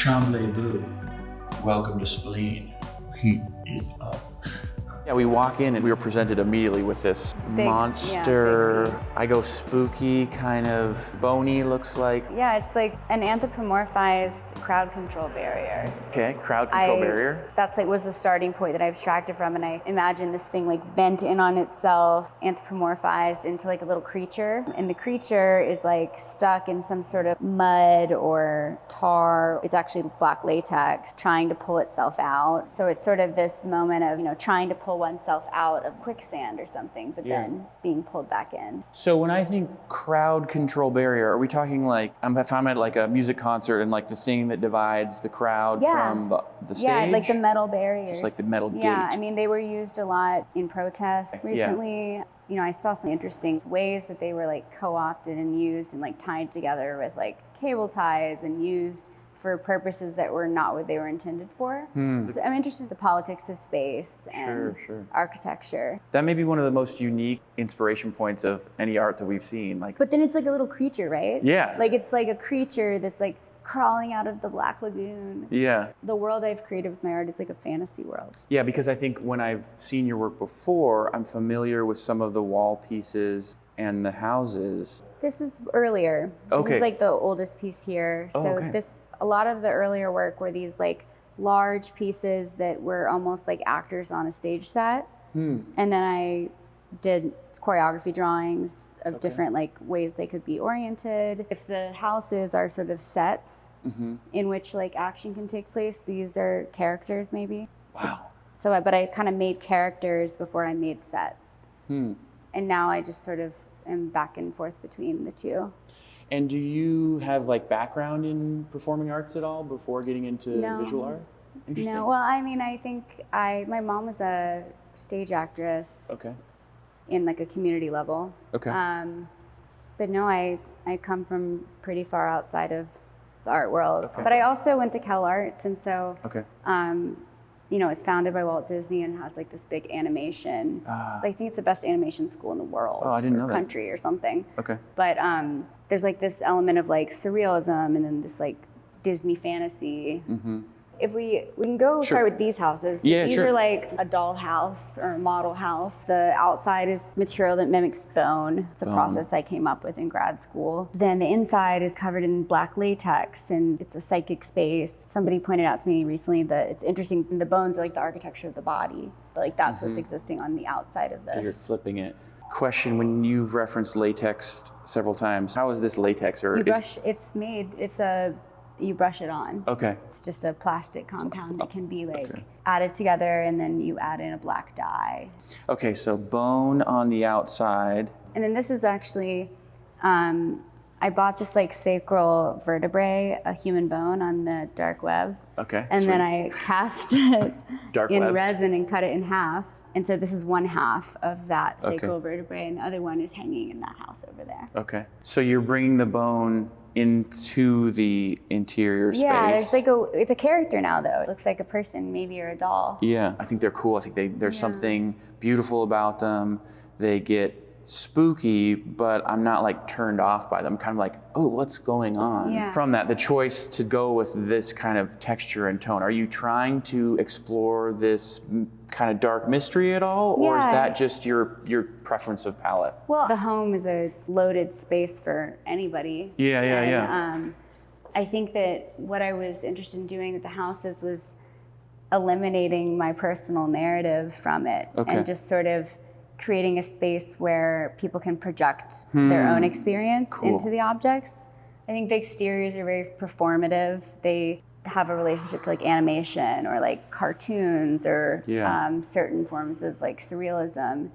Chambless, welcome to Spleen. Heat it up. Yeah, we walk in and we were presented immediately with this monster. I go spooky, kind of bony, looks like. Yeah, it's like an anthropomorphized crowd control barrier. Okay, crowd control barrier. That's like was the starting point that I abstracted from, and I imagined this thing like bent in on itself, anthropomorphized into like a little creature. And the creature is like stuck in some sort of mud or tar. It's actually black latex trying to pull itself out. So it's sort of this moment of, trying to pull oneself out of quicksand or something, but then being pulled back in. So when I think crowd control barrier, are we talking like, if I'm at like a music concert and like the thing that divides the crowd from the stage? Yeah, like the metal barriers. Just like the metal gate. Yeah, I mean, they were used a lot in protest recently. I saw some interesting ways that they were like co-opted and used and like tied together with like cable ties and used for purposes that were not what they were intended for. So I'm interested in the politics of space and architecture. That may be one of the most unique inspiration points of any art that we've seen. But then it's like a little creature, right? Yeah. Like it's like a creature that's like crawling out of the Black Lagoon. Yeah. The world I've created with my art is like a fantasy world. Yeah, because I think when I've seen your work before, I'm familiar with some of the wall pieces and the houses. This is earlier. This is like the oldest piece here. A lot of the earlier work were these like large pieces that were almost like actors on a stage set. And then I did choreography drawings of different like ways they could be oriented. If the houses are sort of sets in which like action can take place, these are characters maybe. Wow. But I kind of made characters before I made sets. And now I just sort of am back and forth between the two. And do you have like background in performing arts at all before getting into visual art? Interesting. No, well, I mean, I think my mom was a stage actress. Okay. In like a community level. Okay. But no, I come from pretty far outside of the art world. Okay. But I also went to Cal Arts, and so it's founded by Walt Disney and has like this big animation. So I think it's the best animation school in the world. Oh, I didn't know that. Country or something. Okay. But there's like this element of like surrealism and then this like Disney fantasy. If we can go start with these houses. Yeah, these are like a doll house or a model house. The outside is material that mimics bone. It's a process I came up with in grad school. Then the inside is covered in black latex and it's a psychic space. Somebody pointed out to me recently that it's interesting, the bones are like the architecture of the body, but like that's what's existing on the outside of this. You're flipping it. Question, when you've referenced latex several times, how is this latex? You brush it on. Okay. It's just a plastic compound that can be like added together, and then you add in a black dye. Okay, so bone on the outside. And then this is actually, I bought this like sacral vertebrae, a human bone on the dark web. Okay. And then I cast it in resin and cut it in half. And so this is one half of that sacral vertebrae, and the other one is hanging in that house over there. Okay. So you're bringing the bone into the interior space. Yeah, it's a character now though. It looks like a person, maybe, or a doll. Yeah, I think they're cool. I think there's something beautiful about them. They get spooky, but I'm not like turned off by them. I'm kind of like, oh, what's going on? Yeah. From that, the choice to go with this kind of texture and tone, are you trying to explore this kind of dark mystery at all? Or is that just your preference of palette? Well, the home is a loaded space for anybody. Yeah. I think that what I was interested in doing with the houses was eliminating my personal narrative from it and just sort of creating a space where people can project their own experience into the objects. I think the exteriors are very performative. They have a relationship to like animation or like cartoons or certain forms of like surrealism.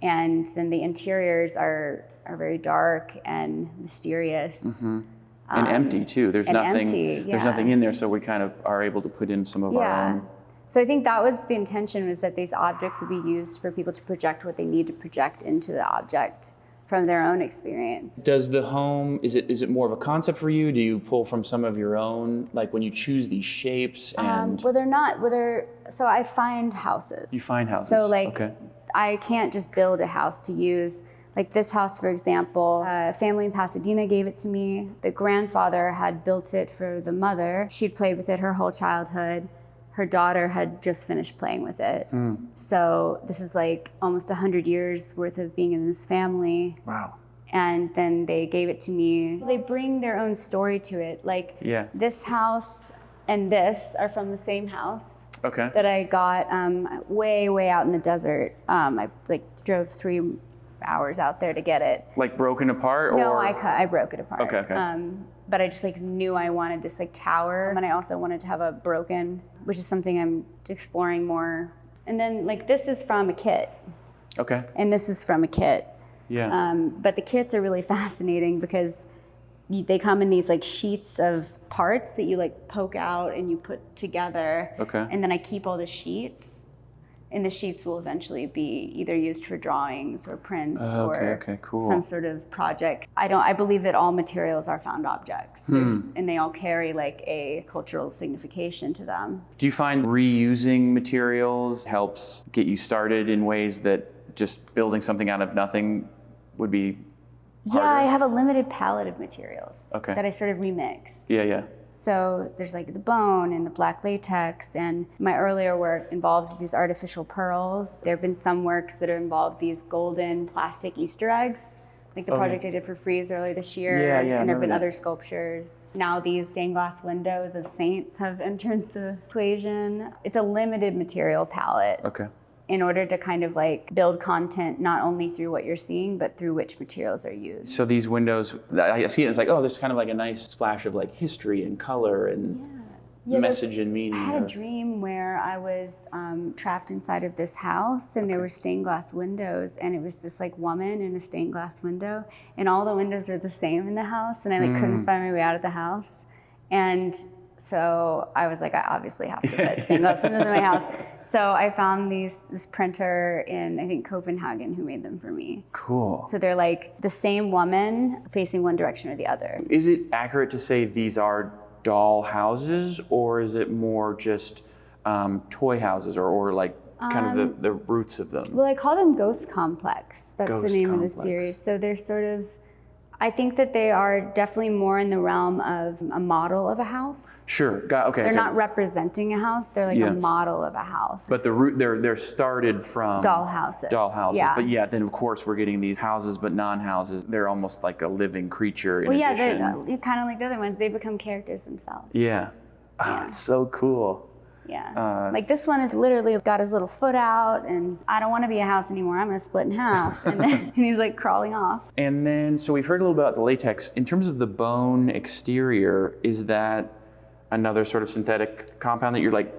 And then the interiors are very dark and mysterious. And empty too. There's nothing there's nothing in there, so we kind of are able to put in some of our own. So I think that was the intention, was that these objects would be used for people to project what they need to project into the object from their own experience. Does the home, is it more of a concept for you? Do you pull from some of your own, like when you choose these shapes and? So I find houses. You find houses. So I can't just build a house to use. Like this house, for example, a family in Pasadena gave it to me. The grandfather had built it for the mother. She'd played with it her whole childhood. Her daughter had just finished playing with it. So this is like almost 100 years worth of being in this family. Wow. And then they gave it to me. They bring their own story to it. Like this house and this are from the same house that I got way out in the desert. I like drove 3 hours out there to get it. Like broken apart? No, or? I broke it apart. Okay. But I just like knew I wanted this like tower, and I also wanted to have a broken, which is something I'm exploring more. And then like this is from a kit. Okay. And this is from a kit. Yeah. But the kits are really fascinating because they come in these like sheets of parts that you like poke out and you put together. Okay. And then I keep all the sheets. And the sheets will eventually be either used for drawings or prints or cool. some sort of project. I believe that all materials are found objects, and they all carry like a cultural signification to them. Do you find reusing materials helps get you started in ways that just building something out of nothing would be harder? Yeah, I have a limited palette of materials that I sort of remix. Yeah. So there's like the bone and the black latex, and my earlier work involved these artificial pearls. There have been some works that have involved these golden plastic Easter eggs, like the project I did for Frieze earlier this year. And there have been other sculptures. Now these stained glass windows of saints have entered the equation. It's a limited material palette. In order to kind of like build content not only through what you're seeing, but through which materials are used. So these windows, I see it, it's like, oh, there's kind of like a nice splash of like history and color and message and meaning. I had a dream where I was trapped inside of this house, and there were stained glass windows, and it was this like woman in a stained glass window, and all the windows are the same in the house, and I like couldn't find my way out of the house. And so I was like, I obviously have to put stained glass windows in my house. So I found this printer in, I think, Copenhagen, who made them for me. Cool. So they're like the same woman facing one direction or the other. Is it accurate to say these are doll houses, or is it more just toy houses, or like kind of the roots of them? Well, I call them Ghost Complex. That's the name of the series. So they're sort of, I think that they are definitely more in the realm of a model of a house. Sure. They're not representing a house. They're like a model of a house. But the root, they're started from doll houses. Yeah. But then of course we're getting these houses, but non-houses. They're almost like a living creature. In addition. They're kind of like the other ones. They become characters themselves. Yeah. It's so cool. Yeah. Like this one is literally got his little foot out, and I don't want to be a house anymore. I'm going to split in half. And he's like crawling off. And then, so we've heard a little about the latex. In terms of the bone exterior, is that another sort of synthetic compound that you're like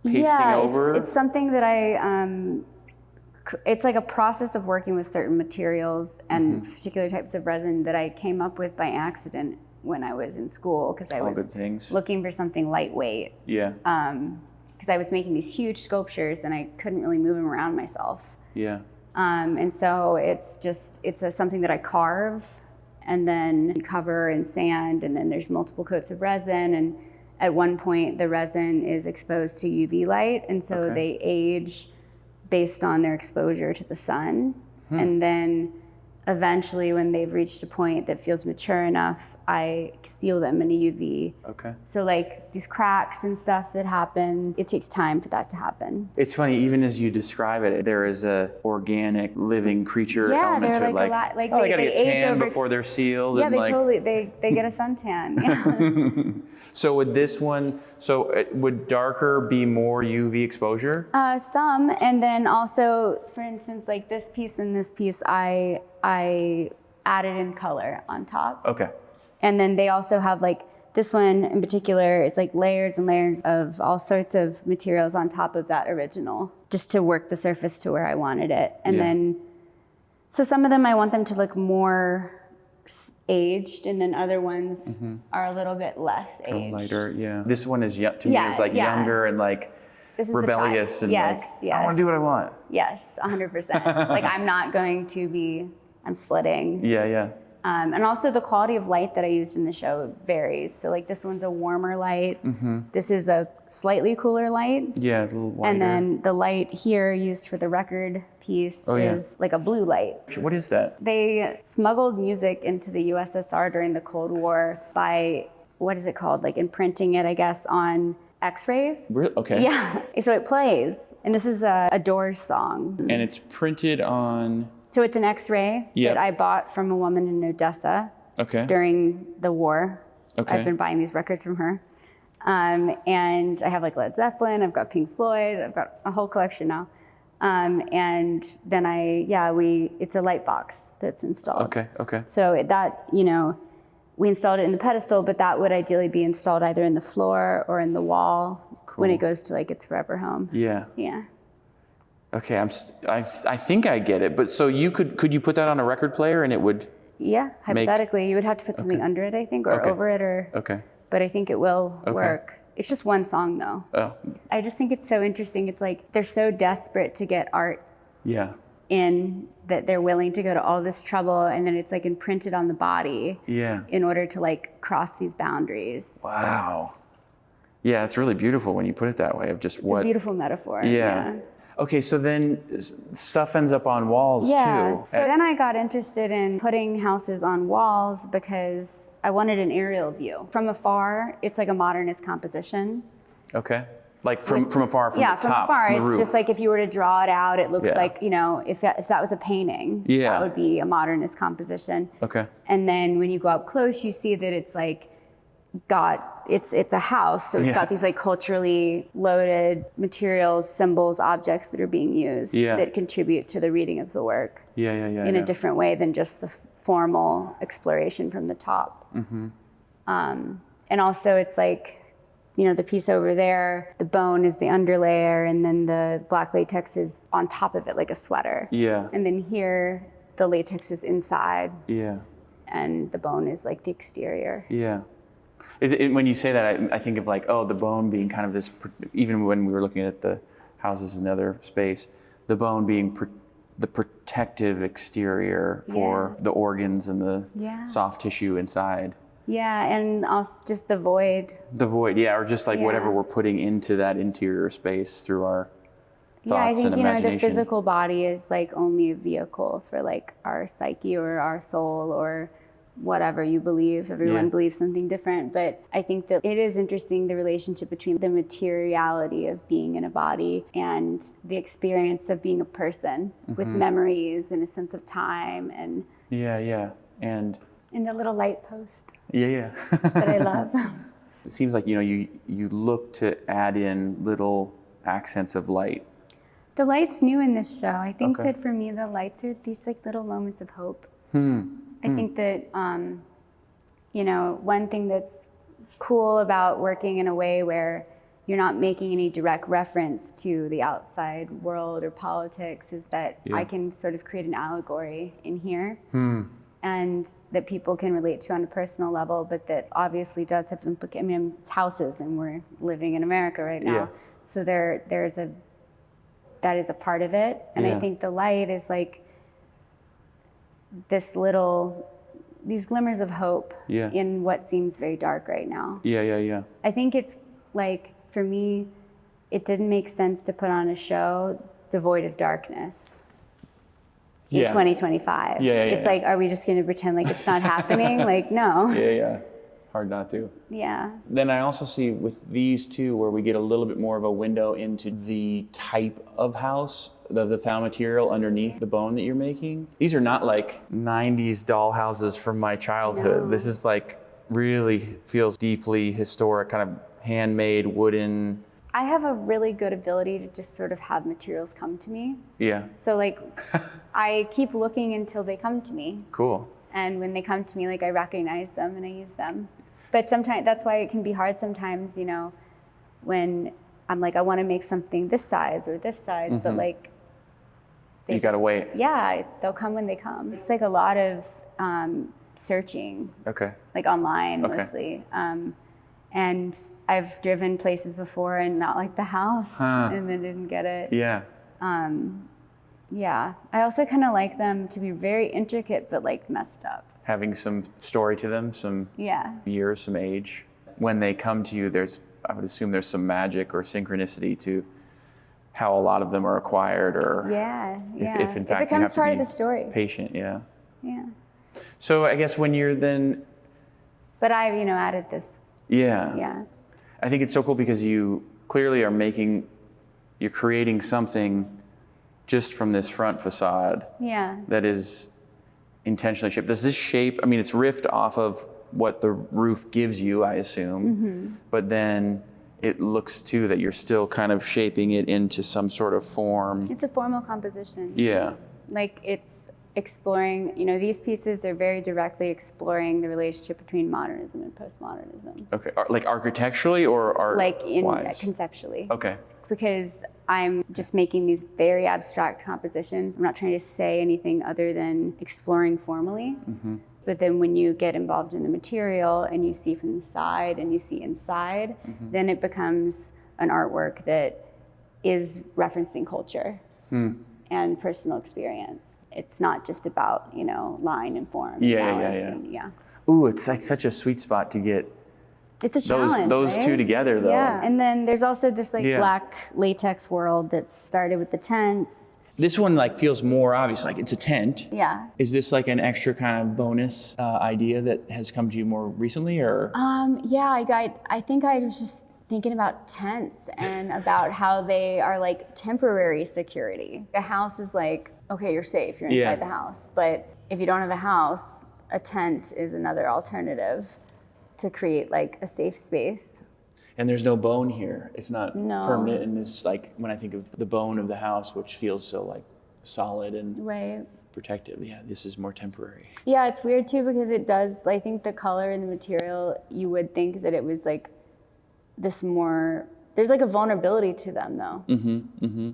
pasting over? It's something that it's like a process of working with certain materials and particular types of resin that I came up with by accident when I was in school, because I was looking for something lightweight. Yeah. Because I was making these huge sculptures and I couldn't really move them around myself. Yeah. And so it's something that I carve and then cover in sand, and then there's multiple coats of resin, and at one point the resin is exposed to UV light, and so they age based on their exposure to the sun. And then eventually, when they've reached a point that feels mature enough, I seal them in a UV. So like these cracks and stuff that happen, it takes time for that to happen. It's funny, even as you describe it, there is a organic living creature element to it. Like they gotta get tan before they're sealed. Yeah, and they get a suntan. Yeah. So with this one, would darker be more UV exposure? Some, and then also, for instance, like this piece and this piece, I added in color on top. And then they also have like this one in particular, it's like layers and layers of all sorts of materials on top of that original, just to work the surface to where I wanted it. And then, so some of them I want them to look more aged, and then other ones are a little bit less aged. Lighter, This one is to me it's like younger and like rebellious and I want to do what I want. Yes, 100%. Like I'm splitting. And also the quality of light that I used in the show varies. So like this one's a warmer light. This is a slightly cooler light. Yeah, a little wider. And then the light here used for the record piece is like a blue light. What is that? They smuggled music into the USSR during the Cold War by, what is it called? Like imprinting it, I guess, on X-rays. Really? Okay. Yeah, so it plays. And this is a Doors song. And it's printed on... So it's an X-ray that I bought from a woman in Odessa during the war. Okay. I've been buying these records from her. And I have like Led Zeppelin, I've got Pink Floyd, I've got a whole collection now. And then it's a light box that's installed. Okay. So that, we installed it in the pedestal, but that would ideally be installed either in the floor or in the wall when it goes to like its forever home. Yeah. Yeah. Okay, I think I get it. But so could you put that on a record player and it would? Yeah, hypothetically, you would have to put something under it, I think, or over it, or. Okay. But I think it will work. It's just one song, though. Oh. I just think it's so interesting. It's like they're so desperate to get art. Yeah. In that they're willing to go to all this trouble, and then it's like imprinted on the body. Yeah. In order to like cross these boundaries. Wow. Yeah, it's really beautiful when you put it that way. It's a beautiful metaphor. Yeah. Okay, so then stuff ends up on walls too. So then I got interested in putting houses on walls because I wanted an aerial view. From afar, it's like a modernist composition. Okay. Like from afar, from the top, from afar, from the it's roof. just like if you were to draw it out, it looks like, if that was a painting, that would be a modernist composition. Okay. And then when you go up close, you see that it's like it's a house, so it's got these like culturally loaded materials, symbols, objects that are being used that contribute to the reading of the work in a different way than just the formal exploration from the top. And also it's like, the piece over there, the bone is the underlayer, and then the black latex is on top of it like a sweater. Yeah. And then here, the latex is inside. Yeah. And the bone is like the exterior. Yeah. When you say that, I think of like, the bone being kind of this, even when we were looking at the houses in the other space, the bone being the protective exterior for the organs and the soft tissue inside. Yeah, and also just the void. The void, or just like whatever we're putting into that interior space through our thoughts and imagination. I think, the physical body is like only a vehicle for like our psyche or our soul or whatever you believe. Everyone believes something different, but I think that it is interesting, the relationship between the materiality of being in a body and the experience of being a person with memories and a sense of time and and the little light post that I love. It seems like you look to add in little accents of light. The light's new in this show. I think that for me the lights are these like little moments of hope. I think that, one thing that's cool about working in a way where you're not making any direct reference to the outside world or politics is that I can sort of create an allegory in here and that people can relate to on a personal level, but that obviously does have implications. I mean, it's houses and we're living in America right now. So that is a part of it. And I think the light is like, these glimmers of hope in what seems very dark right now. I think it's like, for me, it didn't make sense to put on a show devoid of darkness in 2025. It's like, are we just going to pretend like it's not happening? Like, no. Hard not to. Yeah. Then I also see with these two where we get a little bit more of a window into the type of house, the found material underneath the bone that you're making. These are not like 90s doll houses from my childhood. No. This is like really feels deeply historic, kind of handmade wooden. I have a really good ability to just sort of have materials come to me. Yeah. So like I keep looking until they come to me. Cool. And when they come to me, like I recognize them and I use them. But sometimes that's why it can be hard sometimes, when I'm like, I want to make something this size or this size, but like, you gotta wait. Yeah, they'll come when they come. It's like a lot of searching. Okay. Like online mostly. And I've driven places before and not liked the house and then didn't get it. Yeah. Yeah. I also kind of like them to be very intricate but like messed up. having some story to them, some years, some age. When they come to you, I would assume there's some magic or synchronicity to how a lot of them are acquired, or if in fact it becomes you have part to of be the story. patient. Yeah. Yeah. So I guess when you're then. But I've, added this. Yeah. Yeah. I think it's so cool because you clearly are you're creating something just from this front facade. Yeah. That is intentionally shaped. Does this shape, I mean, it's riffed off of what the roof gives you, I assume, but then it looks too that you're still kind of shaping it into some sort of form. It's a formal composition. Yeah. Like it's exploring, these pieces are very directly exploring the relationship between modernism and postmodernism. Okay, like architecturally or art? Like conceptually. Okay. Because I'm just making these very abstract compositions. I'm not trying to say anything other than exploring formally. But then when you get involved in the material and you see from the side and you see inside, then it becomes an artwork that is referencing culture and personal experience. It's not just about, line and form. Yeah. Ooh, it's like such a sweet spot to get it's a challenge, those right? two together, though. Yeah, and then there's also this black latex world that started with the tents. This one feels more obvious, like it's a tent. Yeah. Is this like an extra kind of bonus idea that has come to you more recently, or? I think I was just thinking about tents and about how they are like temporary security. A house is like, okay, you're safe, you're inside the house. But if you don't have a house, a tent is another alternative to create like a safe space. And there's no bone here. It's not permanent, and it's like when I think of the bone of the house, which feels so like solid and protective. Yeah, this is more temporary. Yeah, it's weird too because it does. I think the color and the material, you would think that it was like this more. There's like a vulnerability to them though.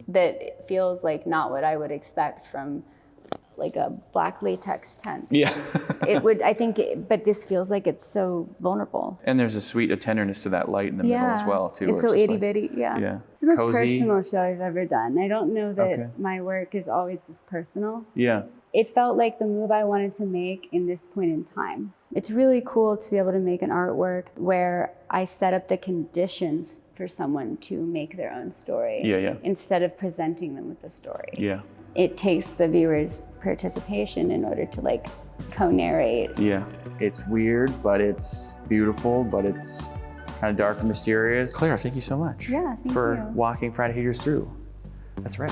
That feels like not what I would expect from like a black latex tent. Yeah. It would, I think, but this feels like it's so vulnerable. And there's a tenderness to that light in the middle as well, too. It's so itty bitty, yeah. It's the most personal show I've ever done. I don't know that my work is always this personal. Yeah. It felt like the move I wanted to make in this point in time. It's really cool to be able to make an artwork where I set up the conditions for someone to make their own story. Instead of presenting them with the story. Yeah. It takes the viewer's participation in order to like co-narrate. Yeah, it's weird, but it's beautiful, but it's kind of dark and mysterious. Claire, thank you so much Yeah, thank for you. walking Friday Haters through. That's right.